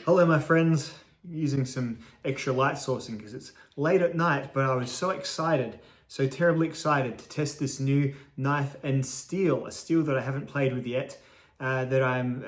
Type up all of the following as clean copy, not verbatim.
Hello my friends, using some extra light sourcing because it's late at night, but I was so excited, so terribly excited to test this new knife and steel, a steel that I haven't played with yet, that I'm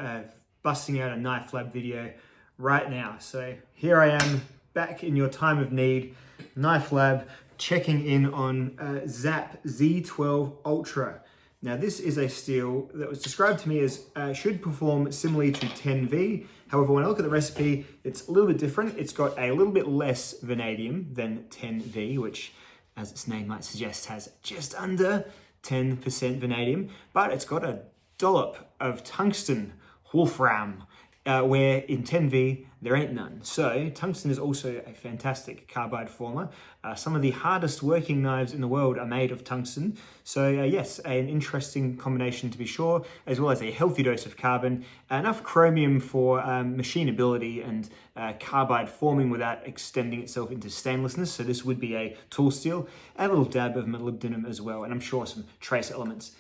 busting out a knife lab video right now. So here I am back in your time of need, knife lab, checking in on ZAPP Z12 Ultra. Now this is a steel that was described to me as should perform similarly to 10V. However, when I look at the recipe, it's a little bit different. It's got a little bit less vanadium than 10V, which, as its name might suggest, has just under 10% vanadium, but it's got a dollop of tungsten wolfram, where in 10V there ain't none. So tungsten is also a fantastic carbide former. Some of the hardest working knives in the world are made of tungsten. So yes, an interesting combination to be sure, as well as a healthy dose of carbon, enough chromium for machinability and carbide forming without extending itself into stainlessness. So this would be a tool steel, a little dab of molybdenum as well, and I'm sure some trace elements.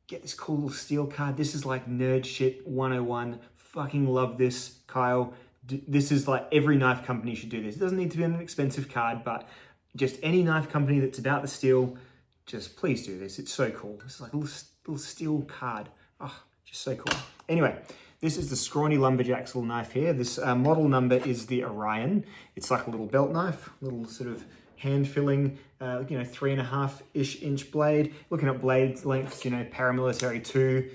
Get this cool little steel card. This is like nerd shit 101. Fucking love this, Kyle. This is like every knife company should do this. It doesn't need to be an expensive card, but just any knife company that's about the steel, just please do this. It's so cool. It's like a little steel card. Oh, just so cool. Anyway, this is the Scrawny Lumberjack's little knife here. This model number is the Orion. It's like a little belt knife, little sort of hand-filling, 3.5-ish inch blade. Looking at blade lengths, paramilitary 2,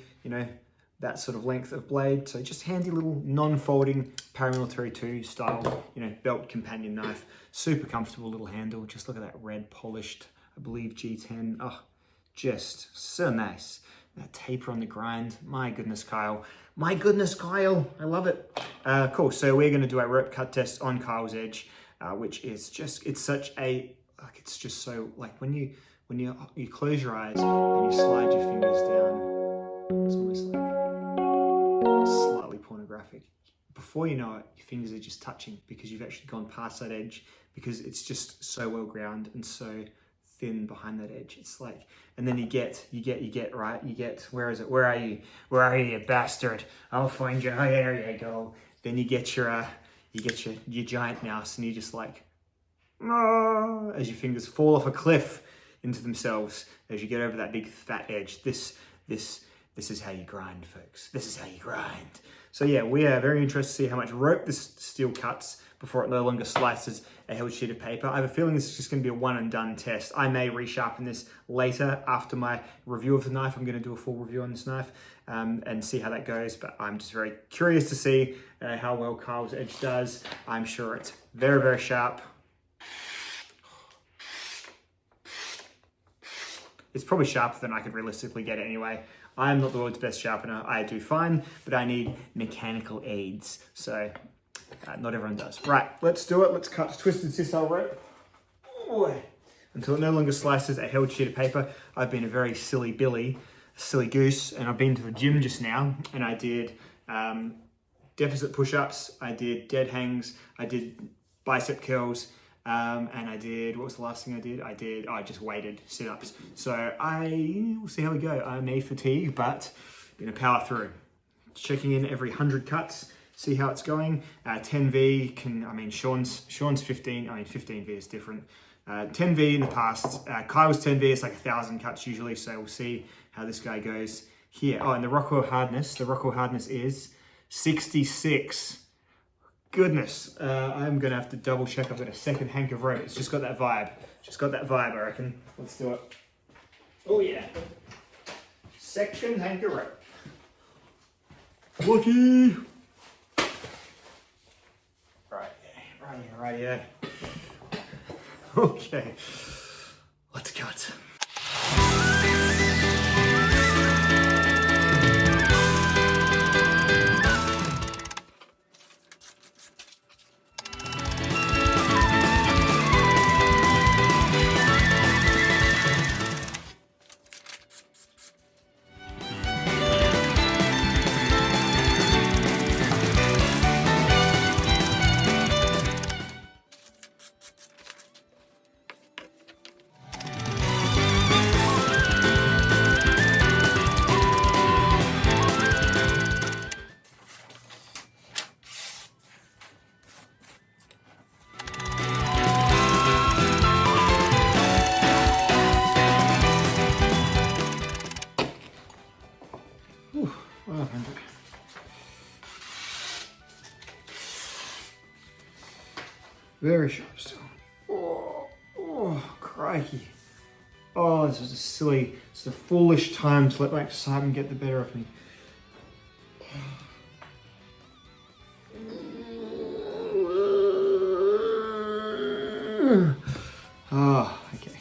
that sort of length of blade. So just handy little non-folding paramilitary 2 style, belt companion knife. Super comfortable little handle. Just look at that red polished, I believe G10. Oh, just so nice. That taper on the grind. My goodness, Kyle. My goodness, Kyle. I love it. Cool. So we're going to do a rope cut test on Kyle's edge, which is just, it's such a, it's just so, like when you close your eyes and you slide your fingers down, it's almost like slightly pornographic. Before you know it, your fingers are just touching because you've actually gone past that edge, because it's just so well ground and so thin behind that edge. It's like, and then you get, right? You get, where is it? Where are you? Where are you, you bastard? I'll find you. Oh, there you go. Then you get your giant mouse, and you just like, as your fingers fall off a cliff into themselves as you get over that big fat edge. This is how you grind, folks. This is how you grind. So yeah, we are very interested to see how much rope this steel cuts before it no longer slices a held sheet of paper. I have a feeling this is just going to be a one and done test. I may resharpen this later after my review of the knife. I'm going to do a full review on this knife and see how that goes. But I'm just very curious to see how well Kyle's edge does. I'm sure it's very, very sharp. It's probably sharper than I could realistically get it anyway. I am not the world's best sharpener. I do fine, but I need mechanical aids. So not everyone does. Right, let's do it. Let's cut twisted sisal rope. Boy. Until it no longer slices a held sheet of paper. I've been a very silly goose, and I've been to the gym just now, and I did deficit push-ups, I did dead hangs, I did bicep curls, and I did, what was the last thing I did? I just weighted sit-ups. So we'll see how we go. I may fatigue, but gonna power through. Checking in every 100 cuts, see how it's going. 10V Sean's 15, 15V is different. 10V in the past, Kyle's 10V is like 1,000 cuts usually, so we'll see how this guy goes here. Oh, and the Rockwell hardness is 66. Goodness, I'm gonna have to double check. I've got a second hank of rope. It's just got that vibe. I reckon. Let's do it. Oh yeah. Second hank of rope. Lucky. Right here. Okay. Let's cut. Very sharp still. Oh, crikey. Oh, this is a silly, it's a foolish time to let my excitement get the better of me. Oh, okay.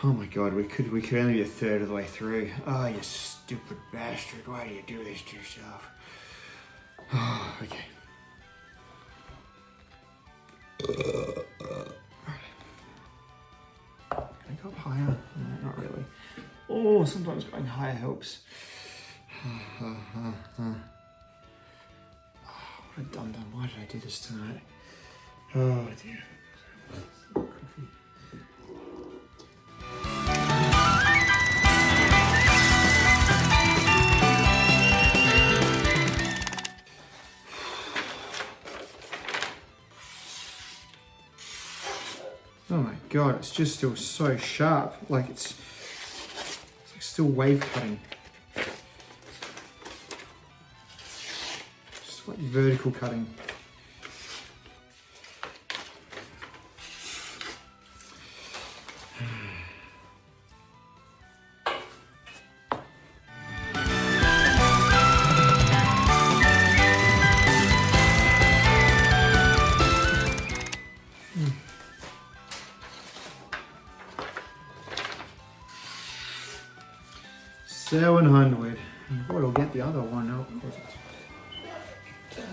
Oh my God, we could only be a third of the way through. Oh, you stupid bastard, why do you do this to yourself? Oh, okay. Can I go up higher? No, not really. Oh, sometimes going higher helps. Oh, what a dum-dum. Why did I do this tonight? Oh dear. Oh my God, it's just still so sharp. Like it's like still wave cutting. Just like vertical cutting. $700. Boy, we'll get the other one out because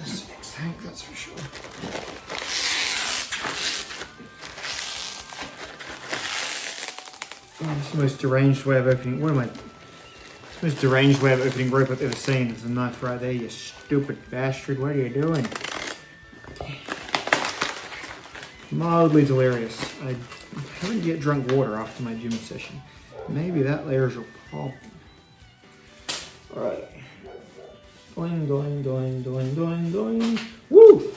it's a next tank, that's for sure. Oh, it's the most deranged way of opening. What am I? It's the most deranged way of opening rope I've ever seen. There's a knife right there, you stupid bastard. What are you doing? Mildly delirious. I haven't yet drunk water after my gym session. Maybe that there's your problem. Alright. Going. Woo!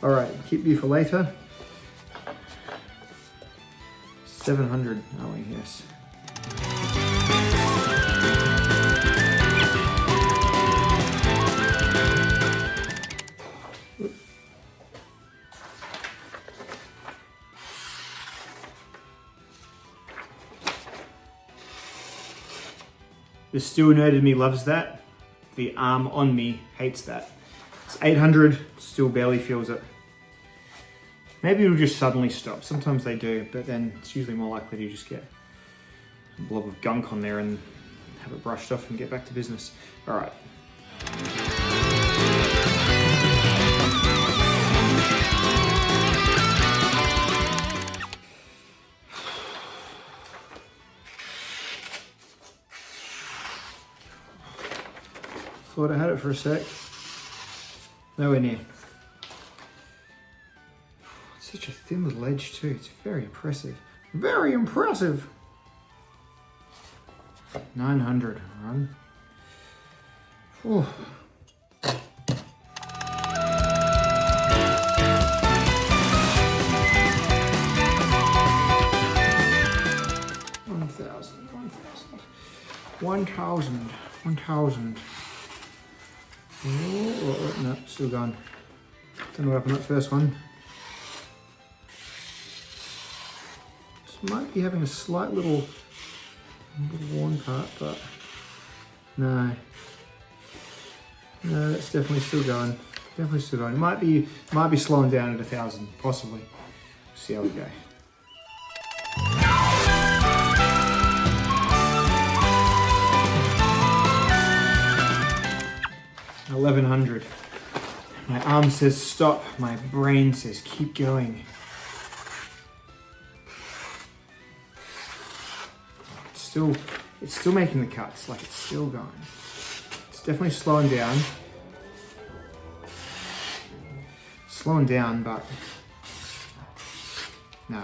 Alright, keep you for later. 700. Oh, yes. The still nerd in me loves that. The arm on me hates that. It's 800, still barely feels it. Maybe it'll just suddenly stop. Sometimes they do, but then it's usually more likely to just get a blob of gunk on there and have it brushed off and get back to business. All right. Thought I had it for a sec. Nowhere near. It's such a thin little edge too. It's very impressive. Very impressive! 900, run. Oh. One thousand. Oh, no, still gone. Don't know what happened to that first one. This might be having a slight little worn part, but no. No, that's definitely still going. Definitely still going. It might be slowing down at 1,000, possibly. See how we go. 1100. My arm says stop, my brain says keep going. It's still making the cuts, like it's still going. It's definitely slowing down. Slowing down, but no,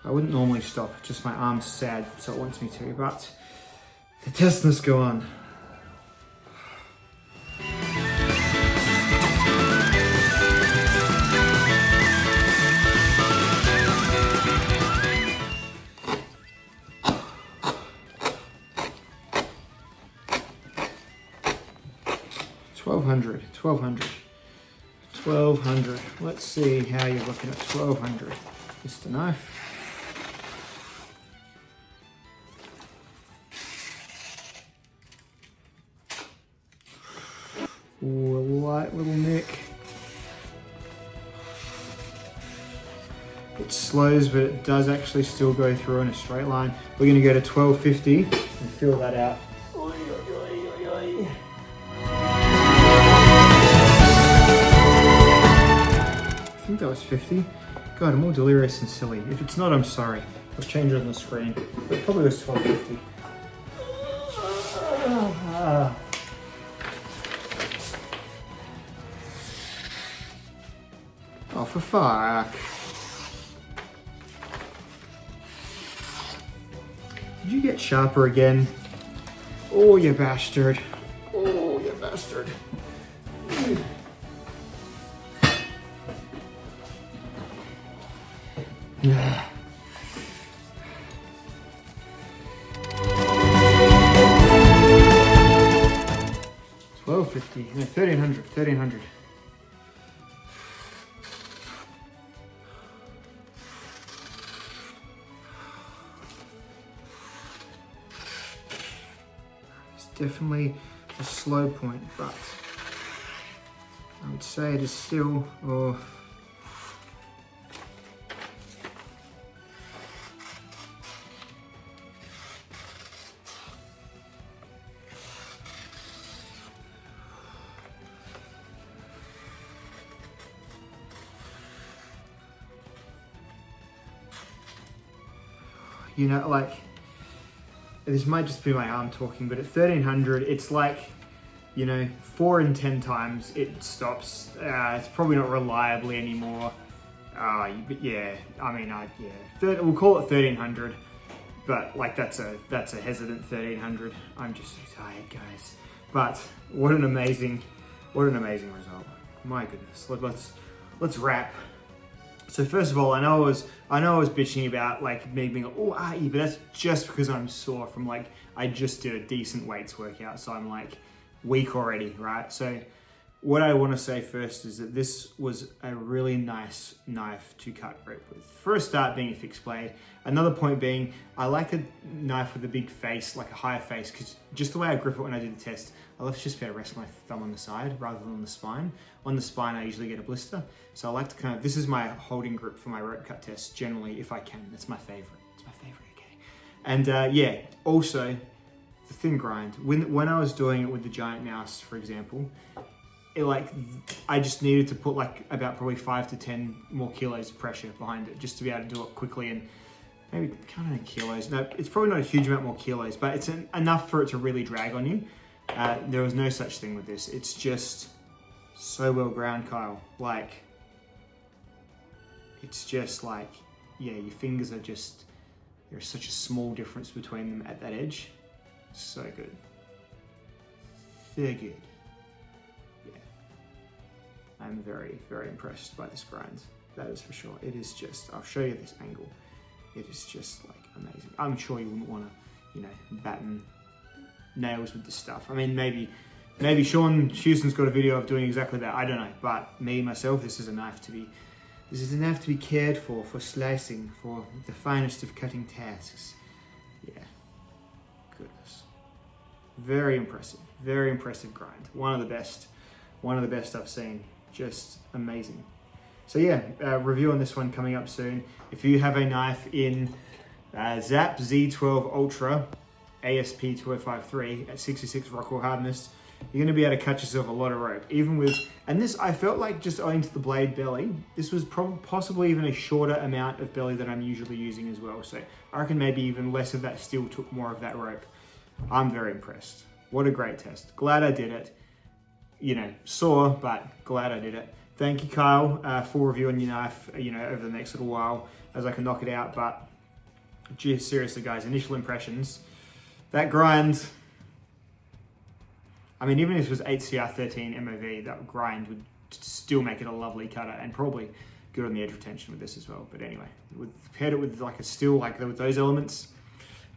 I wouldn't normally stop. Just my arm's sad, so it wants me to, but the test must go on. 1200. Let's see how you're looking at 1200. Just a knife. Ooh, a light little nick. It slows, but it does actually still go through in a straight line. We're going to go to 1250 and fill that out. I think that was 50. God, I'm more delirious and silly. If it's not, I'm sorry. I'll change it on the screen. But it probably was 1250. Oh, for fuck. Did you get sharper again? Oh, you bastard. Oh, you bastard. Yeah. $12.50. No, $1,300. It's definitely a slow point, but I would say it is still, oh, you know, like, this might just be my arm talking, but at 1300, it's like, you know, 4 in 10 times it stops. It's probably not reliably anymore. But yeah, I mean, yeah, we'll call it 1300, but like that's a hesitant 1300. I'm just so tired, guys. But what an amazing result. My goodness. Let's wrap. So first of all, I know I was bitching about like me being like, oh, but that's just because I'm sore from like, I just did a decent weights workout. So I'm like weak already, right? So what I want to say first is that this was a really nice knife to cut rope with. For a start, being a fixed blade. Another point being, I like a knife with a big face, like a higher face, because just the way I grip it when I did the test, I love to just be able to rest my thumb on the side rather than on the spine. On the spine, I usually get a blister. So I like to kind of, this is my holding grip for my rope cut test, generally, if I can. That's my favorite. It's my favorite, okay? And yeah, also, the thin grind. When I was doing it with the giant mouse, for example, I just needed to put like about probably 5 to 10 more kilos of pressure behind it just to be able to do it quickly, and maybe kind of kilos. No, it's probably not a huge amount more kilos, but it's enough for it to really drag on you. There was no such thing with this. It's just so well ground, Kyle. Like, it's just like, yeah, your fingers are just, there's such a small difference between them at that edge. So good. They're good. I'm very, very impressed by this grind. That is for sure. It is just, I'll show you this angle. It is just like amazing. I'm sure you wouldn't want to, you know, batten nails with this stuff. I mean, maybe Sean Houston's got a video of doing exactly that. I don't know. But me, myself, this is a knife to be cared for slicing, for the finest of cutting tasks. Yeah. Goodness. Very impressive grind. One of the best I've seen. Just amazing. So yeah, review on this one coming up soon. If you have a knife in ZAPP Z12 Ultra ASP 2053 at 66 Rockwell hardness, you're going to be able to cut yourself a lot of rope. Even with, and this, I felt like just owing to the blade belly, this was possibly even a shorter amount of belly than I'm usually using as well. So I reckon maybe even less of that steel took more of that rope. I'm very impressed. What a great test. Glad I did it. You know, sore, but glad I did it. Thank you, Kyle, for reviewing your knife, you know, over the next little while as I can knock it out. But gee, seriously, guys, initial impressions. That grind, I mean, even if it was 8CR13 MOV, that grind would still make it a lovely cutter and probably good on the edge retention with this as well. But anyway, paired it with like a steel, like with those elements,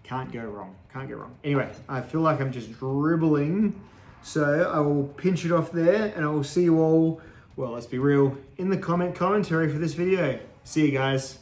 can't go wrong. Can't go wrong. Anyway, I feel like I'm just dribbling. So I will pinch it off there, and I will see you all well, let's be real, in the commentary for this video. See you guys.